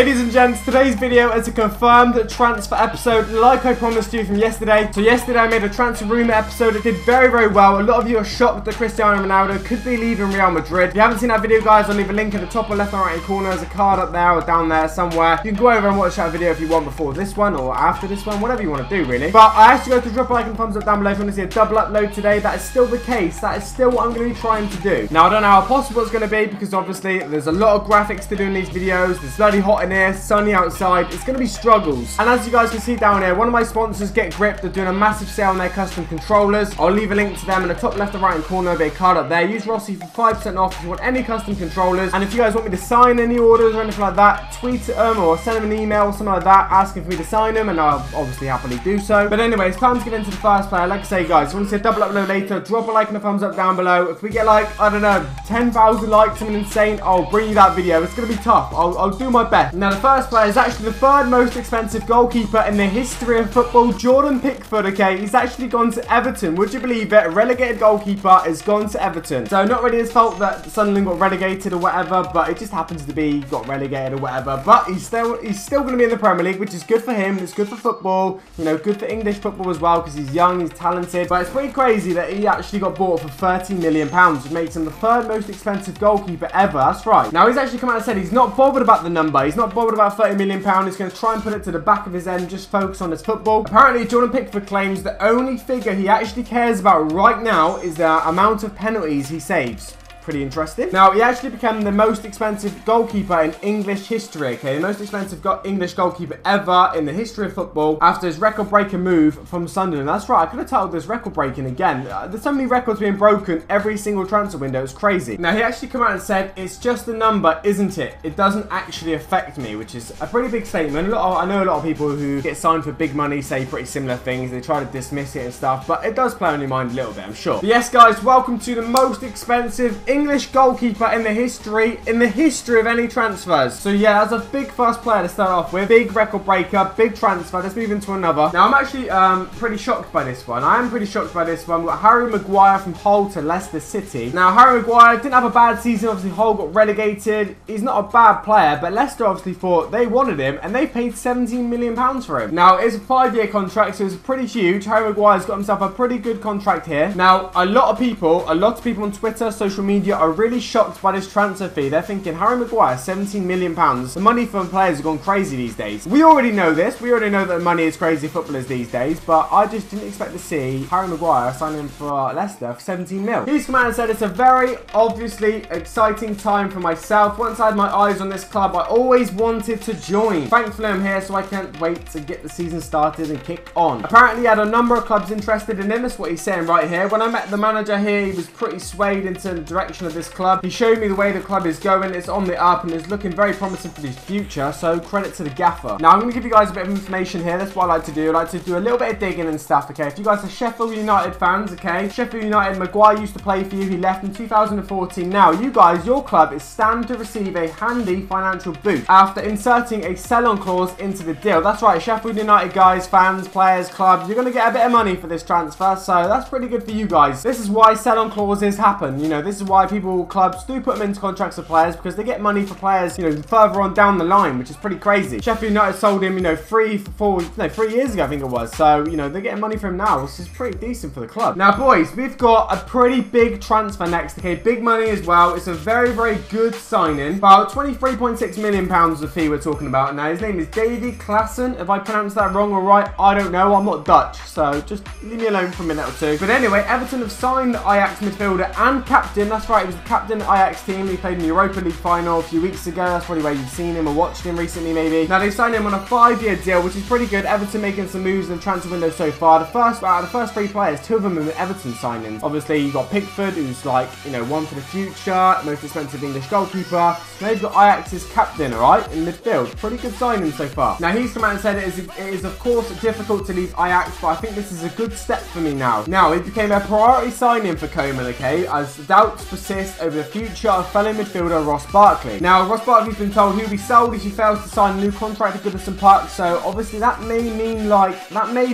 Ladies and gents, today's video is a confirmed transfer episode like I promised you from yesterday. So yesterday I made a transfer rumor episode. It did very, very well. A lot of you are shocked that Cristiano Ronaldo could be leaving Real Madrid. If you haven't seen that video, guys, I'll leave a link in the top or left or right hand corner. There's a card up there or down there somewhere. You can go over and watch that video if you want before this one or after this one, whatever you want to do, really. But I asked you guys to drop a like and thumbs up down below if you want to see a double upload today. That is still the case. That is still what I'm going to be trying to do. Now, I don't know how possible it's going to be because obviously there's a lot of graphics to do in these videos. It's bloody hot in here, sunny outside. It's going to be struggles. And as you guys can see down here, one of my sponsors, GetGripped, are doing a massive sale on their custom controllers. I'll leave a link to them in the top left or right hand corner. There'll be a card up there. Use Rossi for 5% off if you want any custom controllers. And if you guys want me to sign any orders or anything like that, tweet at them or send them an email or something like that asking for me to sign them, and I'll obviously happily do so. But anyways, time to get into the first player. Like I say, guys, if you want to see a double upload later, drop a like and a thumbs up down below. If we get like, I don't know, 10,000 likes, something insane, I'll bring you that video. It's going to be tough. I'll do my best. Now, the first player is actually the third most expensive goalkeeper in the history of football, Jordan Pickford, okay? He's actually gone to Everton. Would you believe it? A relegated goalkeeper has gone to Everton. So, not really his fault that Sunderland got relegated or whatever, but it just happens to be got relegated or whatever. But he's still going to be in the Premier League, which is good for him. It's good for football, you know, good for English football as well because he's young, he's talented. But it's pretty crazy that he actually got bought for £30 million, which makes him the third most expensive goalkeeper ever. That's right. Now, he's actually come out and said he's not bothered about the number. He's not bothered about £30 million. He's going to try and put it to the back of his head and just focus on his football. Apparently, Jordan Pickford claims the only figure he actually cares about right now is the amount of penalties he saves. Pretty interesting. Now, he actually became the most expensive goalkeeper in English history, okay? The most expensive English goalkeeper ever in the history of football after his record-breaking move from Sunderland. That's right, I could have titled this record-breaking again. There's so many records being broken every single transfer window. It's crazy. Now, he actually came out and said, it's just a number, isn't it? It doesn't actually affect me, which is a pretty big statement. I know a lot of people who get signed for big money say pretty similar things. They try to dismiss it and stuff, but it does play on your mind a little bit, I'm sure. But yes, guys, welcome to the most expensive English goalkeeper in the history of any transfers. So yeah, that's a big first player to start off with. Big record breaker, big transfer. Let's move into another. Now, I'm actually pretty shocked by this one. I am pretty shocked by this one. We've got Harry Maguire from Hull to Leicester City. Now, Harry Maguire didn't have a bad season. Obviously, Hull got relegated. He's not a bad player, but Leicester obviously thought they wanted him, and they paid £17 million for him. Now, it's a 5-year contract, so it's pretty huge. Harry Maguire's got himself a pretty good contract here. Now, a lot of people on Twitter, social media are really shocked by this transfer fee. They're thinking, Harry Maguire, £17 million. The money for players has gone crazy these days. We already know this. We already know that money is crazy for footballers these days, but I just didn't expect to see Harry Maguire signing for Leicester for 17 mil. He's come out and said it's a very obviously exciting time for myself. Once I had my eyes on this club, I always wanted to join. Thankfully, I'm here, so I can't wait to get the season started and kick on. Apparently, he had a number of clubs interested in him. That's what he's saying right here. When I met the manager here, he was pretty swayed into the direction of this club. He showed me the way the club is going. It's on the up and it's looking very promising for the future, so credit to the gaffer. Now, I'm going to give you guys a bit of information here. That's what I like to do. I like to do a little bit of digging and stuff, okay? If you guys are Sheffield United fans, okay? Sheffield United, Maguire used to play for you. He left in 2014. Now, you guys, your club is stand to receive a handy financial boost after inserting a sell-on clause into the deal. That's right, Sheffield United guys, fans, players, clubs, you're going to get a bit of money for this transfer, so that's pretty good for you guys. This is why sell-on clauses happen. You know, this is why clubs do put them into contracts with players because they get money for players, you know, further on down the line, which is pretty crazy. Sheffield United sold him, you know, 3 years ago, I think it was. So, you know, they're getting money from him now, which is pretty decent for the club. Now, boys, we've got a pretty big transfer next, okay? Big money as well. It's a very, very good signing. About £23.6 million the fee we're talking about. Now, his name is Davy Klaassen. If I pronounced that wrong or right, I don't know. I'm not Dutch, so just leave me alone for a minute or two. But anyway, Everton have signed the Ajax midfielder and captain. That's right, he was the captain of the Ajax team. He played in the Europa League final a few weeks ago. That's probably where you've seen him or watched him recently, maybe. Now, they signed him on a 5-year deal, which is pretty good. Everton making some moves in the transfer window so far. Out of the first 3 players, 2 of them are Everton signings. Obviously, you got Pickford, who's like, you know, one for the future, most expensive English goalkeeper. Now you've got Ajax's captain, alright, in midfield. Pretty good signing so far. Now, he's come out and said it is of course difficult to leave Ajax, but I think this is a good step for me now. Now, it became a priority signing for Koeman, okay, as doubts persist over the future of fellow midfielder Ross Barkley. Now, Ross Barkley's been told he'll be sold if he fails to sign a new contract at Goodison Park, so obviously that may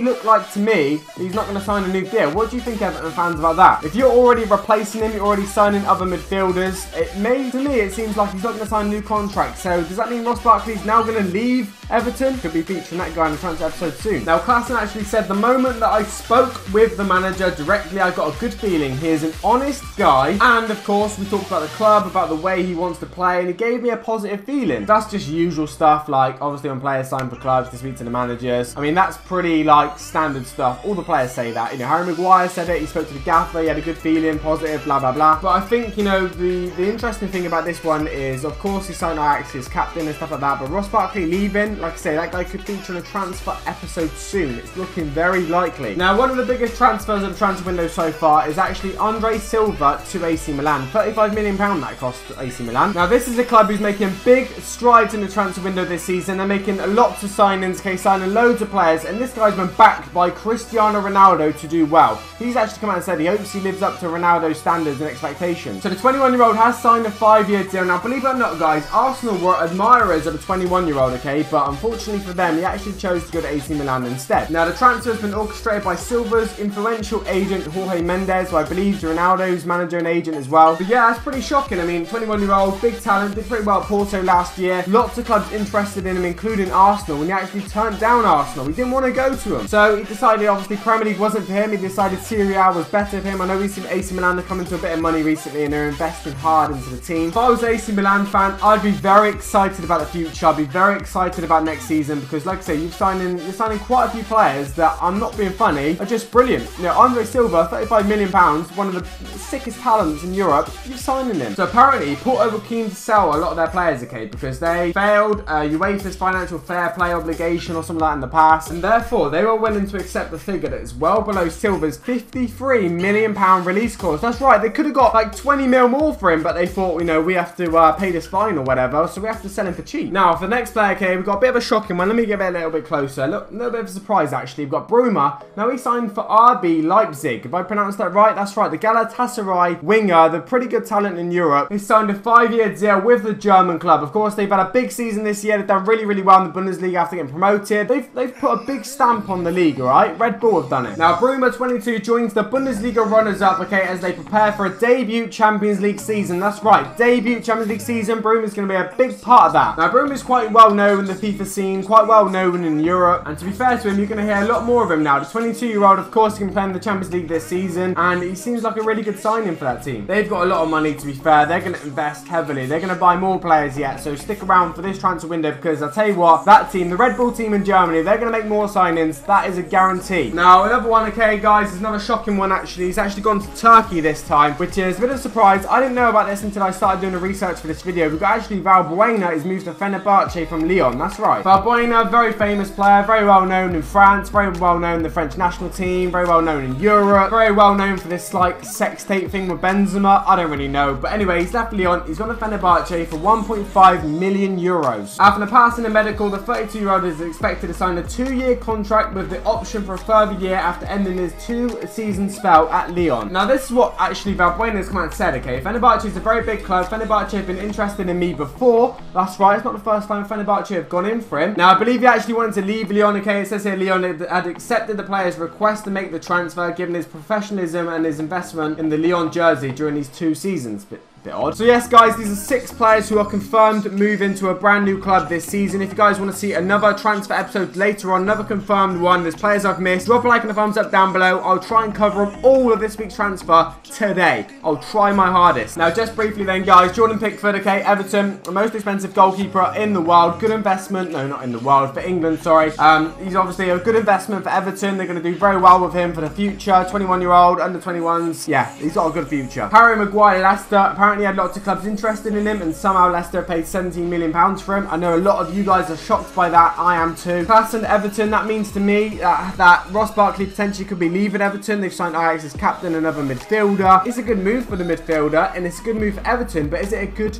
look like to me he's not going to sign a new deal. What do you think, Everton fans, about that? If you're already replacing him, you're already signing other midfielders, to me it seems like he's not going to sign a new contract. So does that mean Ross Barkley's now going to leave Everton? Could be featuring that guy in the transfer episode soon. Now, Klassen actually said, the moment that I spoke with the manager directly, I got a good feeling. He is an honest guy, and of course we talked about the club, about the way he wants to play, and he gave me a positive feeling. That's just usual stuff, like obviously when players sign for clubs to speak to the managers. I mean, that's pretty like standard stuff. All the players say that. You know, Harry Maguire said it, he spoke to the gaffer, he had a good feeling, positive, blah blah blah. But I think, you know, the interesting thing about this one is, of course, he signed Ajax, his captain and stuff like that, but Ross Barkley leaving, like I say, that guy could feature in a transfer episode soon. It's looking very likely. Now, one of the biggest transfers of the transfer window so far is actually Andre Silva to AC Milan. £35 million that cost AC Milan. Now, this is a club who's making big strides in the transfer window this season. They're making lots of signings, okay, signing loads of players, and this guy's been backed by Cristiano Ronaldo to do well. He's actually come out and said he hopes he lives up to Ronaldo's standards and expectations. So the 21-year-old has signed a 5-year deal. Now, believe it or not, guys, Arsenal were admirers of a 21-year-old, okay, but unfortunately for them, he actually chose to go to AC Milan instead. Now, the transfer has been orchestrated by Silva's influential agent, Jorge Mendes, who I believe is Ronaldo's manager and agent as well. But yeah, that's pretty shocking. I mean, 21-year-old, big talent, did pretty well at Porto last year. Lots of clubs interested in him, including Arsenal, when he actually turned down Arsenal. He didn't want to go to him. So he decided, obviously, Premier League wasn't for him. He decided Serie A was better for him. I know we've seen AC Milan come into a bit of money recently, and they're investing hard into the team. If I was an AC Milan fan, I'd be very excited about the future. I'd be very excited about next season, because like I say, you're signing quite a few players that, I'm not being funny, are just brilliant. You know, Andre Silva, £35 million, one of the sickest talents in Europe, you're signing him. So apparently, Porto were keen to sell a lot of their players, okay, because they failed UEFA's financial fair play obligation or something like that in the past, and therefore they were willing to accept the figure that is well below Silva's £53 million release clause. That's right, they could have got like 20 mil more for him, but they thought, you know, we have to pay this fine or whatever, so we have to sell him for cheap. Now, for the next player, okay, we've got a bit of a shocking one. Let me give it a little bit closer. Look, a little bit of a surprise, actually. We've got Bruma. Now, he signed for RB Leipzig. If I pronounced that right, that's right. The Galatasaray winger, the pretty good talent in Europe. He signed a 5-year deal with the German club. Of course, they've had a big season this year. They've done really, really well in the Bundesliga after getting promoted. They've put a big stamp on the league, all right? Red Bull have done it. Now, Bruma, 22, joins the Bundesliga runners-up, okay, as they prepare for a debut Champions League season. That's right, debut Champions League season. Bruma's going to be a big part of that. Now, Bruma's quite well known in the FIFA scene, quite well known in Europe, and to be fair to him, you're going to hear a lot more of him now. The 22-year-old, of course, can play in the Champions League this season, and he seems like a really good signing for that team. They've got a lot of money, to be fair. They're going to invest heavily. They're going to buy more players yet, so stick around for this transfer window, because I'll tell you what, that team, the Red Bull team in Germany, they're going to make more signings. That is a guarantee. Now, another one, okay, guys, is not a shocking one, actually. He's actually gone to Turkey this time, which is a bit of a surprise. I didn't know about this until I started doing the research for this video. We've got actually Valbuena is moved to Fenerbahce from Lyon. That's right. Valbuena, very famous player, very well known in France, very well known in the French national team, very well known in Europe, very well known for this like sex tape thing with Benzema. I don't really know, but anyway, he's left Lyon. He's gone to Fenerbahce for 1.5 million euros. After passing a medical, the 32-year-old is expected to sign a 2-year contract with the option for a further year after ending his 2-season spell at Lyon. Now, this is what actually Valbuena has come out and said, okay? Fenerbahce is a very big club. Fenerbahce have been interested in me before. That's right, it's not the first time Fenerbahce have gone in for him. Now, I believe he actually wanted to leave Lyon, okay? It says here Lyon had accepted the player's request to make the transfer, given his professionalism and his investment in the Lyon jersey during these 2 seasons. Bit odd. So yes, guys, these are 6 players who are confirmed to move into a brand new club this season. If you guys want to see another transfer episode later on, another confirmed one, there's players I've missed, drop a like and a thumbs up down below. I'll try and cover up all of this week's transfer today. I'll try my hardest. Now, just briefly then, guys, Jordan Pickford, okay, Everton, the most expensive goalkeeper in the world. Good investment. No, not in the world, for England, sorry. He's obviously a good investment for Everton. They're going to do very well with him for the future. 21-year-old, under 21s. Yeah, he's got a good future. Harry Maguire, Leicester, apparently apparently had lots of clubs interested in him, and somehow Leicester paid £17 million for him. I know a lot of you guys are shocked by that. I am too. Class and Everton, that means to me that Ross Barkley potentially could be leaving Everton. They've signed Ajax as captain, another midfielder. It's a good move for the midfielder, and it's a good move for Everton, but is it a good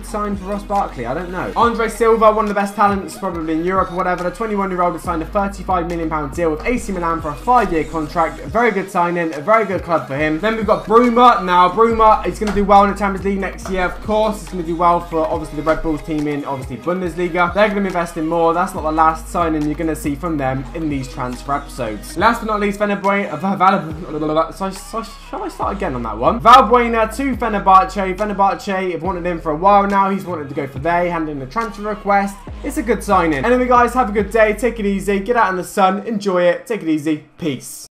sign for Ross Barkley? I don't know. Andre Silva, one of the best talents probably in Europe or whatever. The 21-year-old has signed a £35 million deal with AC Milan for a 5-year contract. A very good signing, a very good club for him. Then we've got Bruma. Now, Bruma is going to do well in the Champions League next year, of course. It's going to do well for, obviously, the Red Bulls team in, obviously, Bundesliga. They're going to be investing more. That's not the last signing you're going to see from them in these transfer episodes. Last but not least, shall I start again on that one? Valbuena to Fenerbahce. Fenerbahce have wanted him for a while now. He's wanted to go for they, handing a transfer request. It's a good signing. Anyway, guys, have a good day. Take it easy. Get out in the sun. Enjoy it. Take it easy. Peace.